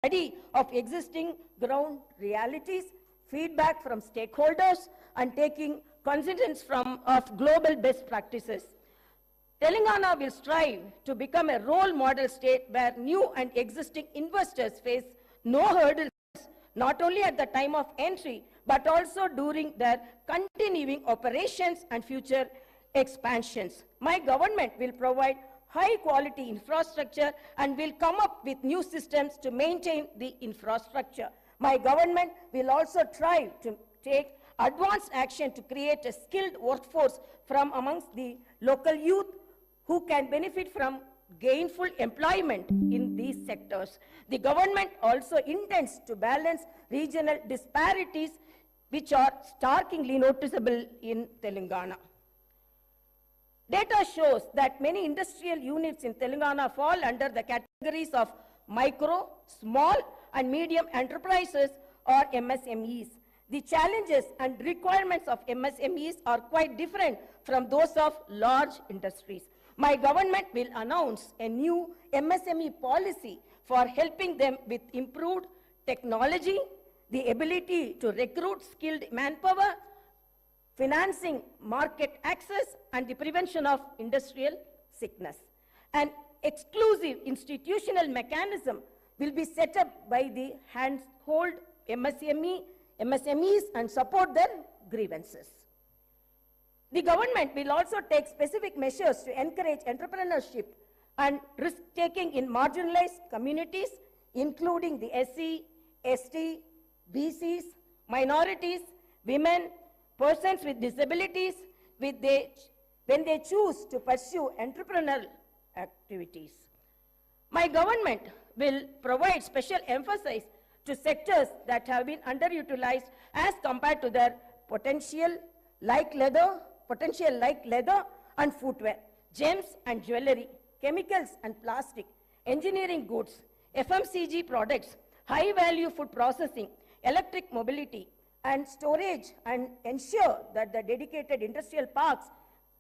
study of existing ground realities, feedback from stakeholders, and taking cognizance of global best practices. Telangana will strive to become a role model state where new and existing investors face no hurdles, not only at the time of entry, but also during their continuing operations and future expansions. My government will provide high quality infrastructure and will come up with new systems to maintain the infrastructure. My government will also try to take advanced action to create a skilled workforce from amongst the local youth who can benefit from gainful employment in these sectors. The government also intends to balance regional disparities which are starkly noticeable in Telangana. Data shows that many industrial units in Telangana fall under the categories of micro, small and medium enterprises or MSMEs. The challenges and requirements of MSMEs are quite different from those of large industries. My government will announce a new MSME policy for helping them with improved technology, the ability to recruit skilled manpower, financing, market access, and the prevention of industrial sickness. An exclusive institutional mechanism will be set up by the handhold MSMEs and support their grievances. The government will also take specific measures to encourage entrepreneurship and risk-taking in marginalized communities, including the SC, ST, BCs, minorities, women, persons with disabilities, when they choose to pursue entrepreneurial activities. My government will provide special emphasis to sectors that have been underutilized as compared to their potential, like leather and footwear, gems and jewelry, chemicals and plastic, engineering goods, FMCG products, high-value food processing, electric mobility, and storage, and ensure that the dedicated industrial parks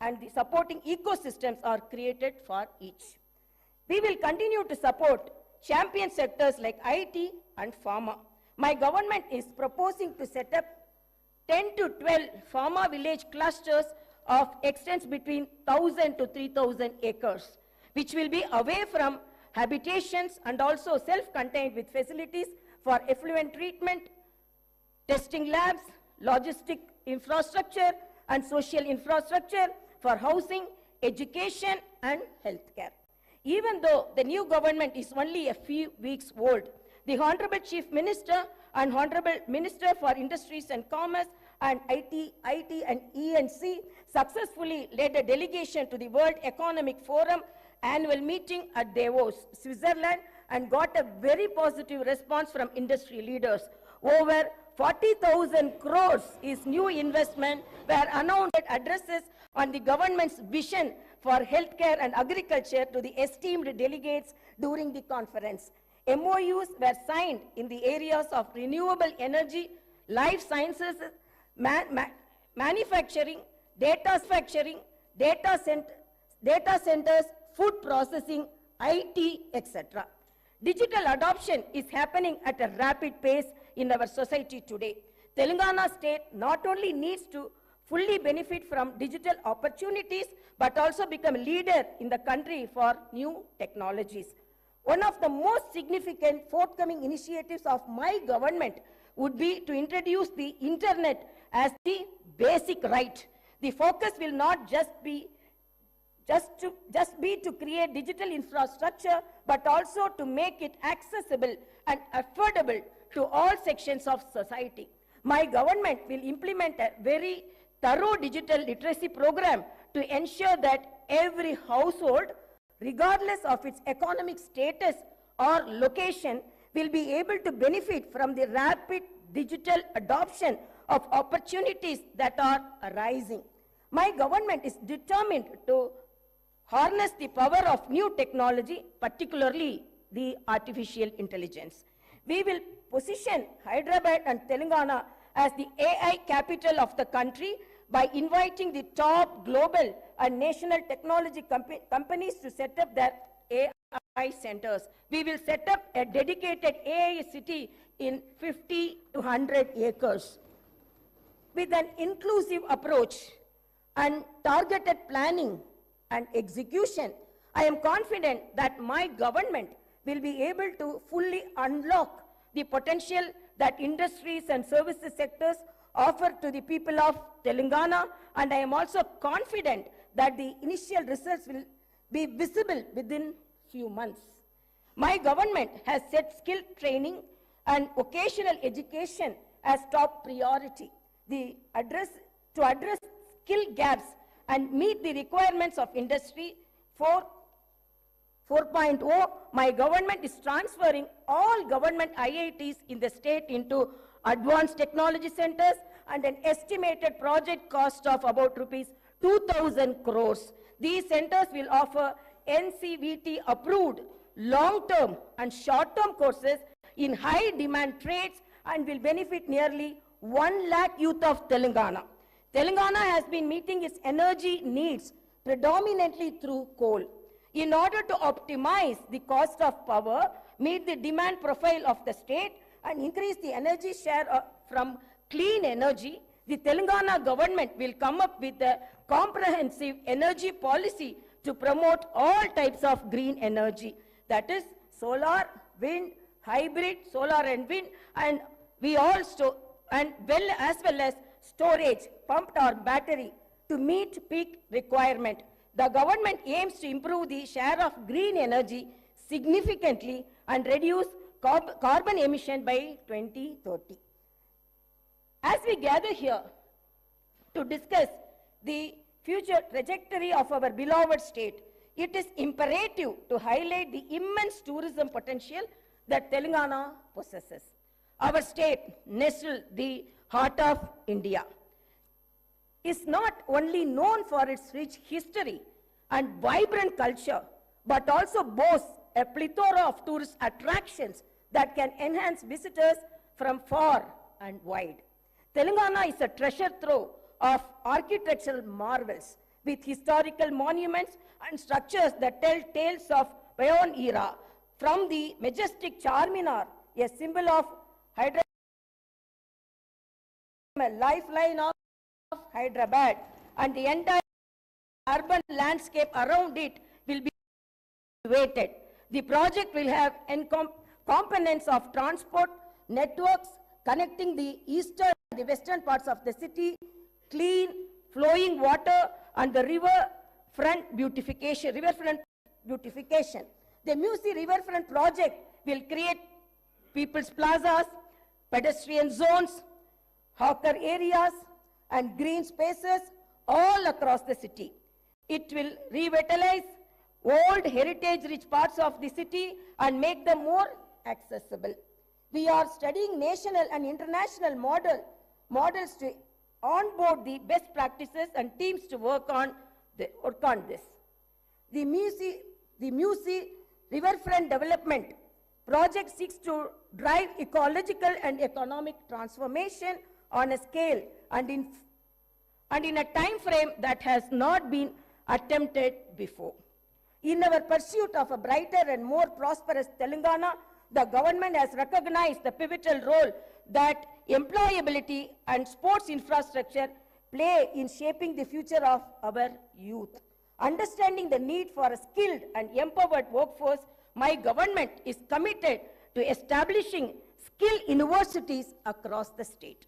and the supporting ecosystems are created for each. We will continue to support champion sectors like IT and pharma. My government is proposing to set up 10 to 12 pharma village clusters of extents between 1,000 to 3,000 acres, which will be away from habitations and also self-contained with facilities for effluent treatment, testing labs, logistic infrastructure, and social infrastructure for housing, education, and healthcare. Even though the new government is only a few weeks old, the Honorable Chief Minister and Honorable Minister for Industries and Commerce and IT and E&C successfully led a delegation to the World Economic Forum annual meeting at Davos, Switzerland, and got a very positive response from industry leaders. Over 40,000 crores is new investment were announced at addresses on the government's vision for healthcare and agriculture to the esteemed delegates during the conference. MOUs were signed in the areas of renewable energy, life sciences, manufacturing, data centers, food processing, IT, etc. Digital adoption is happening at a rapid pace in our society today. Telangana state not only needs to fully benefit from digital opportunities, but also become a leader in the country for new technologies. One of the most significant forthcoming initiatives of my government would be to introduce the internet as the basic right. The focus will not just be to create digital infrastructure, but also to make it accessible and affordable to all sections of society. My government will implement a very thorough digital literacy program to ensure that every household, regardless of its economic status or location, will be able to benefit from the rapid digital adoption of opportunities that are arising. My government is determined to harness the power of new technology, particularly the artificial intelligence. We will position Hyderabad and Telangana as the AI capital of the country by inviting the top global and national technology companies to set up their AI AI centers. We will set up a dedicated AI city in 50 to 100 acres. With an inclusive approach and targeted planning and execution, I am confident that my government will be able to fully unlock the potential that industries and services sectors offer to the people of Telangana, and I am also confident that the initial results will be visible within few months. My government has set skill training and vocational education as top priority. To address skill gaps and meet the requirements of Industry 4.0, my government is transferring all government IITs in the state into advanced technology centers, and an estimated project cost of about rupees 2,000 crores. These centers will offer NCVT approved long-term and short-term courses in high-demand trades and will benefit nearly 1 lakh youth of Telangana. Telangana has been meeting its energy needs predominantly through coal. In order to optimize the cost of power, meet the demand profile of the state, and increase the energy share from clean energy, the Telangana government will come up with a comprehensive energy policy to promote all types of green energy. That is solar, wind, hybrid, solar and wind, and as well as storage, pumped or battery, to meet peak requirement. The government aims to improve the share of green energy significantly and reduce carbon emission by 2030. As we gather here to discuss the future trajectory of our beloved state, it is imperative to highlight the immense tourism potential that Telangana possesses. Our state, nestled the heart of India, is not only known for its rich history and vibrant culture, but also boasts a plethora of tourist attractions that can enhance visitors from far and wide. Telangana is a treasure trove of architectural marvels, with historical monuments and structures that tell tales of bygone era, from the majestic Charminar, a symbol of Hyderabad, a lifeline of Hyderabad, and the entire urban landscape around it will be elevated. The project will have components of transport networks connecting the eastern and the western parts of the city, clean flowing water, and the riverfront beautification. The Musi Riverfront project will create people's plazas, pedestrian zones, hawker areas, and green spaces all across the city. It will revitalize old heritage-rich parts of the city and make them more accessible. We are studying national and international models to onboard the best practices and teams to work on this. The Musi Riverfront Development Project seeks to drive ecological and economic transformation on a scale and in a time frame that has not been attempted before. In our pursuit of a brighter and more prosperous Telangana, the government has recognized the pivotal role that employability and sports infrastructure play in shaping the future of our youth. Understanding the need for a skilled and empowered workforce, my government is committed to establishing skill universities across the state.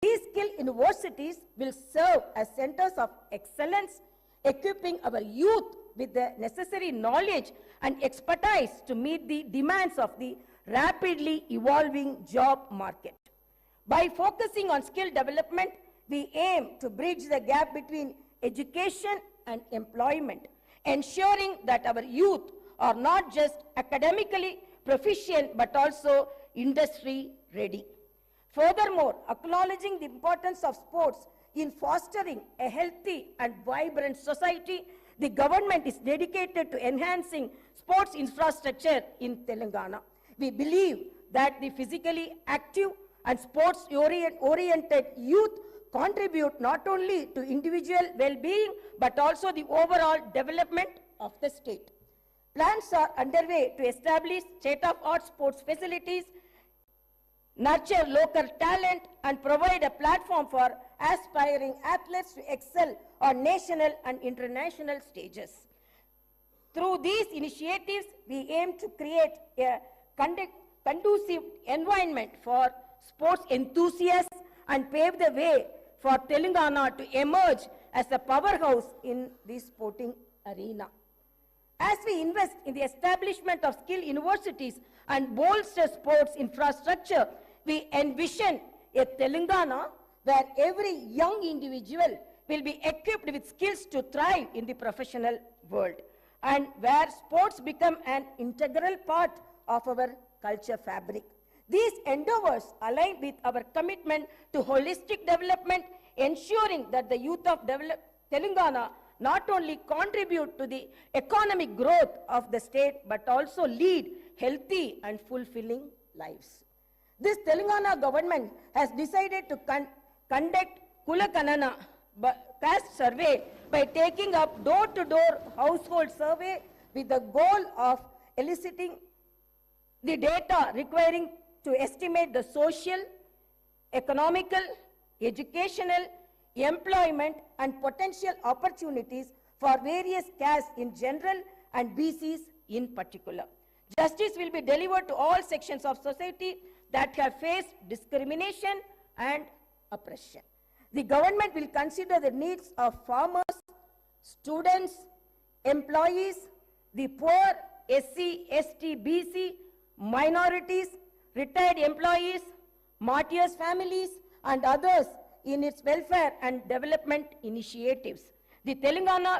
These skill universities will serve as centers of excellence, equipping our youth with the necessary knowledge and expertise to meet the demands of the rapidly evolving job market. By focusing on skill development, we aim to bridge the gap between education and employment, ensuring that our youth are not just academically proficient but also industry ready. Furthermore, acknowledging the importance of sports in fostering a healthy and vibrant society, the government is dedicated to enhancing sports infrastructure in Telangana. We believe that the physically active and sports-oriented youth contribute not only to individual well-being but also the overall development of the state. Plans are underway to establish state-of-the-art sports facilities, nurture local talent, and provide a platform for aspiring athletes to excel on national and international stages. Through these initiatives, we aim to create a conducive environment for sports enthusiasts and pave the way for Telangana to emerge as a powerhouse in the sporting arena. As we invest in the establishment of skill universities and bolster sports infrastructure, we envision a Telangana where every young individual will be equipped with skills to thrive in the professional world, and where sports become an integral part of our culture fabric. These endeavors align with our commitment to holistic development, ensuring that the youth of Telangana not only contribute to the economic growth of the state, but also lead healthy and fulfilling lives. This Telangana government has decided to conduct Kulakanana caste survey by taking up door-to-door household survey with the goal of eliciting the data requiring to estimate the social, economical, educational, employment, and potential opportunities for various castes in general and BCs in particular. Justice will be delivered to all sections of society that have faced discrimination and oppression. The government will consider the needs of farmers, students, employees, the poor, SC, ST, BC, minorities, retired employees, martyrs' families, and others in its welfare and development initiatives. The Telangana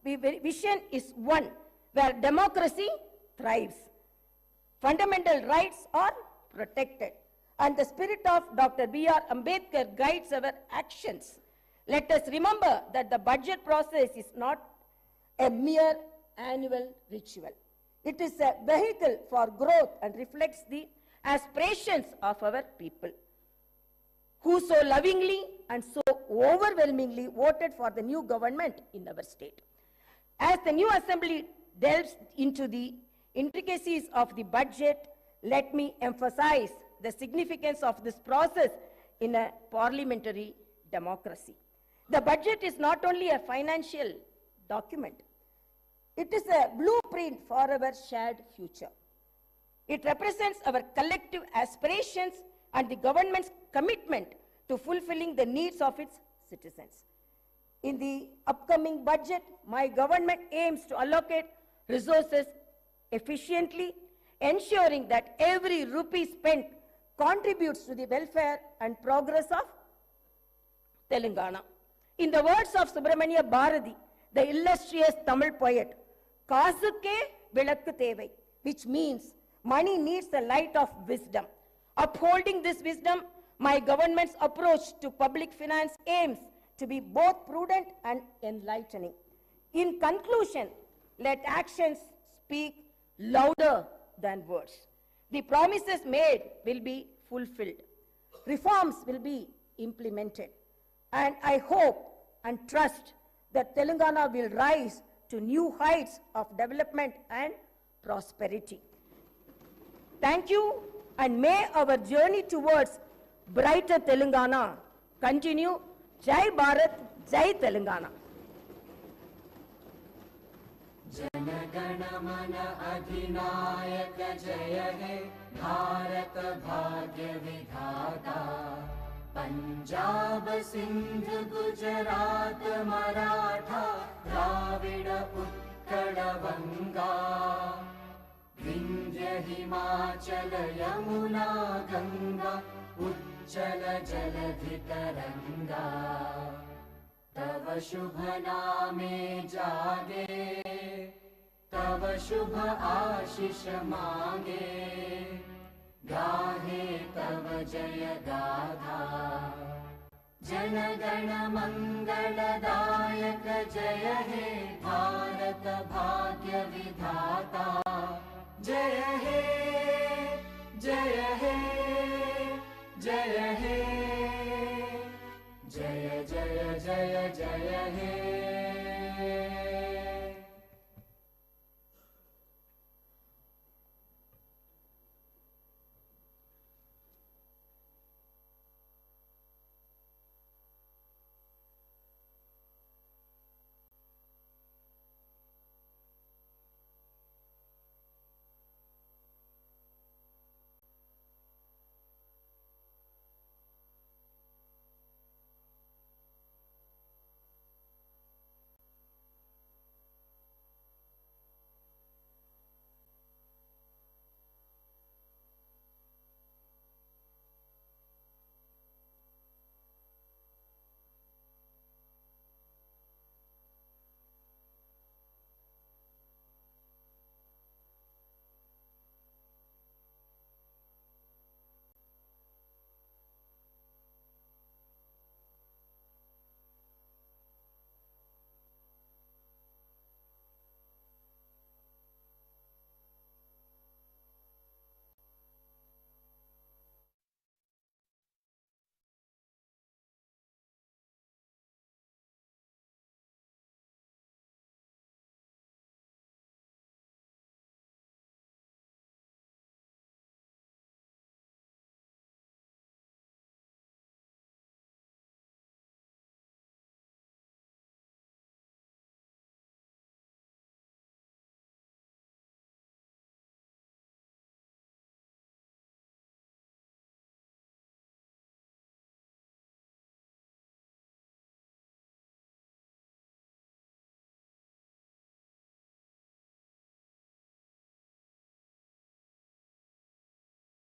vision is one where democracy thrives, fundamental rights are protected, and the spirit of Dr. B.R. Ambedkar guides our actions. Let us remember that the budget process is not a mere annual ritual. It is a vehicle for growth and reflects the aspirations of our people, who so lovingly and so overwhelmingly voted for the new government in our state. As the new assembly delves into the intricacies of the budget, let me emphasize the significance of this process in a parliamentary democracy. The budget is not only a financial document, it is a blueprint for our shared future. It represents our collective aspirations and the government's commitment to fulfilling the needs of its citizens. In the upcoming budget, my government aims to allocate resources efficiently, ensuring that every rupee spent contributes to the welfare and progress of Telangana. In the words of Subramania Bharati, the illustrious Tamil poet, Kaasukke vilakku thevai, which means money needs the light of wisdom. Upholding this wisdom, my government's approach to public finance aims to be both prudent and enlightening. In conclusion, let actions speak louder than words. The promises made will be fulfilled. Reforms will be implemented. And I hope and trust that Telangana will rise to new heights of development and prosperity. Thank you, and may our journey towards brighter Telangana continue. Jai Bharat, Jai Telangana. Janagana mana adhinayaka jaya he, Bharat bhagya vidhata. Punjab, Sindh, Gujarat, Maratha, Dravida, Utkala, Vanga. Vindhya, Himachala, Yamuna, Ganga, Ujjala, Jaladhi, Taranga. Tava Shubha Name Jage, Tava Shubha Ashish Mange, Gahe Tava Jaya Gadha. Janagana Mangala Dayaka Jaya He, Bharat Bhagya Vidhata.